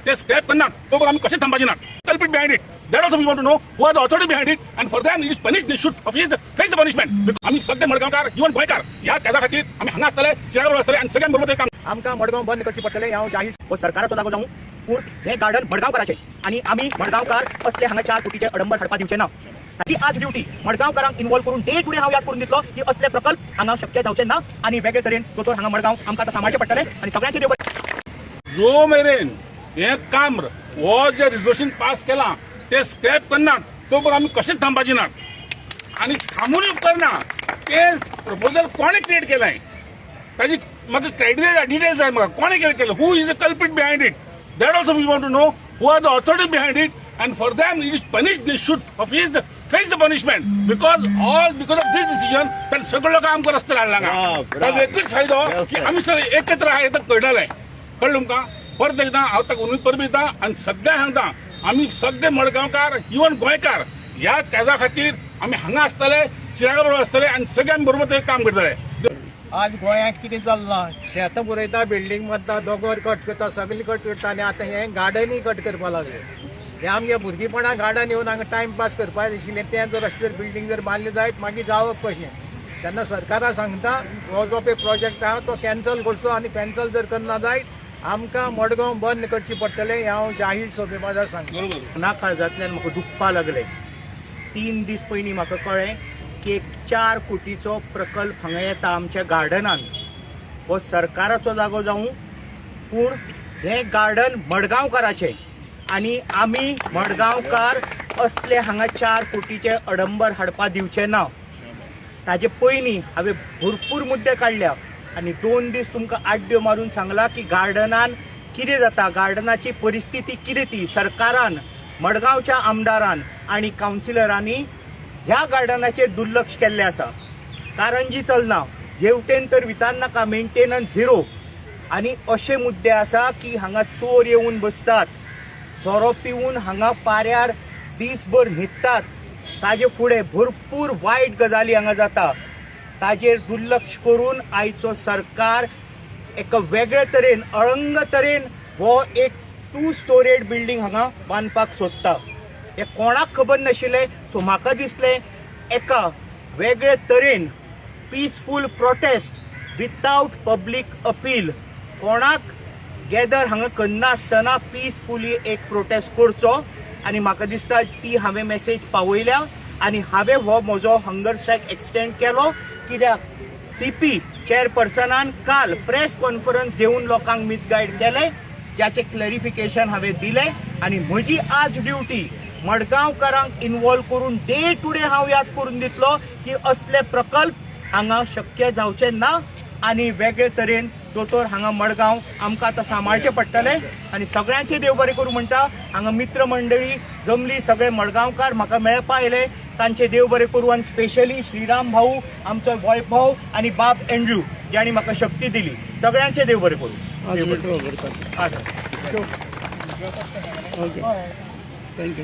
ते स्क्रॅप करणार तो बघ आम्ही कसे थांबायणार culprit behind it that also we want to know who are the authority behind it and for that is punish they should face the punishment आम्ही सगळे मडगावकार इवन गोयकार या त्याच्या खातीर आम्ही हांगा आसतले चिरागर आसतले आणि सगळ्यांबरोबर ते काम आमकां मडगांव बंद करची पडटले हांव जाहीर व सरकाराचो जागो जाऊं पूण हे गार्डन मडगांवकाराचे आणि आम्ही मडगांवकार असले हांगा 4 कोटीचे अडंबर हाडपा दिवचे ना ताची आज ड्युटी मडगांवकारांक इन्वॉल्व करून डे टू डे हांव याद करून दितलो की असले प्रकल्प हांगा शक्य जावचे ना आणि वेगळे तरेन दोतोर हांगा मडगांव आमकां आतां सांबाळचे पडटले आणि सगळ्यांचे देव जो मेरेन हे काम हो जे रिझोल्युशन पास केला ते स्क्रॅप करणार तो बघ आम्ही कसेच थांबायणार आणि थांबून उपकरना ते प्रपोजल कोणे क्रिएट केलाय ताजी म्हाका क्रायटेरिया डिटेल्स जाय म्हाका कोणे केलं who is the culprit behind it that also we want to know who are the authority behind it and for them it is punish they should face the punishment because of this decision तर सगळे लोक आमकां रस्ते हाडला ताजो एकच फायदो की आम्ही सगळे एकत्र आहात हें कळटलें कळ्ळें तुमकां परत एकदां हांव ताका उलोवन परबी दिता आनी सगळ्यांक सांगता आम्ही सगळे मडगांवकार इवन गोंयकार ह्या त्याच्या खातीर आम्ही हांगा आसतले चिरागा बरोबर आसतले आणि सगळ्यांबरोबर ते काम करतले आज गोंयांत कितें चल्लां शेतां पुरयता बिल्डींग बांदता दोंगर कट करता सगळें कट करता आनी आतां हे गार्डनय कट करपा लागले हे आमगे भुरगेपणां गार्डन येवन हांगा टायम पास करपाक आशिल्लें तें जर अशें जर बिल्डींग जर बांदलें जायत मागीर जावप कशें तेन्ना सरकाराक सांगता हो जो पळय प्रोजेक्ट आहा तो कॅन्सल करचो आनी कॅन्सल जर करना जायत आमकां मडगांव बंद करची पडटलें हें हांव जाहीर सभे माझा सांगता ना काळजांतल्यान म्हाका दुखपा लागलें 3 दीस पयलीं म्हाका कळ्ळें की एक 4 कोटीचो प्रकल्प हांगा येता आमच्या गार्डनान हो सरकाराचो जागो जावं पूण हे गार्डन मडगांवकाराचें आणि आमी मडगांवकार असले हांगा 4 कोटीचे अडंबर हाडपा दिवचे ना ताजे पयलीं हांवें भरपूर मुद्दे काडल्या आणि 2 दीस तुमकां आड्ड्यो मारून सांगला की गार्डनान कितें जाता गार्डनाची परिस्थिती कितें ती सरकारान मडगांवच्या आमदारान आणि कावन्सिलरांनी ह्या गार्डनाचेर दुर्लक्ष केल्लें आसा कारण जी चलना हेवटेन तर विचारनाका मेंटेनन्स झिरो आणि अशे मुद्दे आसा की हांगा चोर येवन बसतात सोरो पिवून हांगा पाऱ्यार दीसभर न्हिदतात ताजे फुडें भरपूर वायट गजाली हांगा जाता ताजेर दुर्लक्ष करून आयचो सरकार एका वेगळे तरेन अळंग तरेन हो एक 2 स्टोरेड बिल्डींग हांगा बांदपाक सोदता हे कोणाक खबर नाशिल्लें सो म्हाका दिसलें एका वेगळे तरेन peaceful prostate without public appeal कोणाक गॅदर हांगा करना आसतना पिसफुली एक प्रोटेस्ट करचो आनी म्हाका दिसता ती हांवें मेसेज पावयल्या आनी हांवें हो म्हजो हंगर स्ट्रायक एक्सटेंड केलो कित्याक सीपी चेअरपर्सनान काल प्रेस कॉन्फरन्स घेवन लोकांक मिसगायड केले ज्याचे क्लॅरिफिकेशन हांवें दिलें आनी म्हजी आज ड्युटी मडगांवकारांक इन्वॉल्व करून डे टू डे हांव याद करून दितलो की असले प्रकल्प हांगा शक्य जावचे ना आनी वेगळे तरेन दोतोर हांगा मडगांव आमकां आतां सांबाळचें पडटलें आनी सगळ्यांचे देव बरें करूं म्हणटा हांगा मित्र मंडळी जमली सगळे मडगांवकार म्हाका मेळपा आयले तांचे देव बरें करूं आनी स्पेशली श्रीराम भाऊ आमचो वैभव आनी बाब एंड्रू ज्यांनी म्हाका शक्ती दिली सगळ्यांचे देव बरें करूं थँक्यू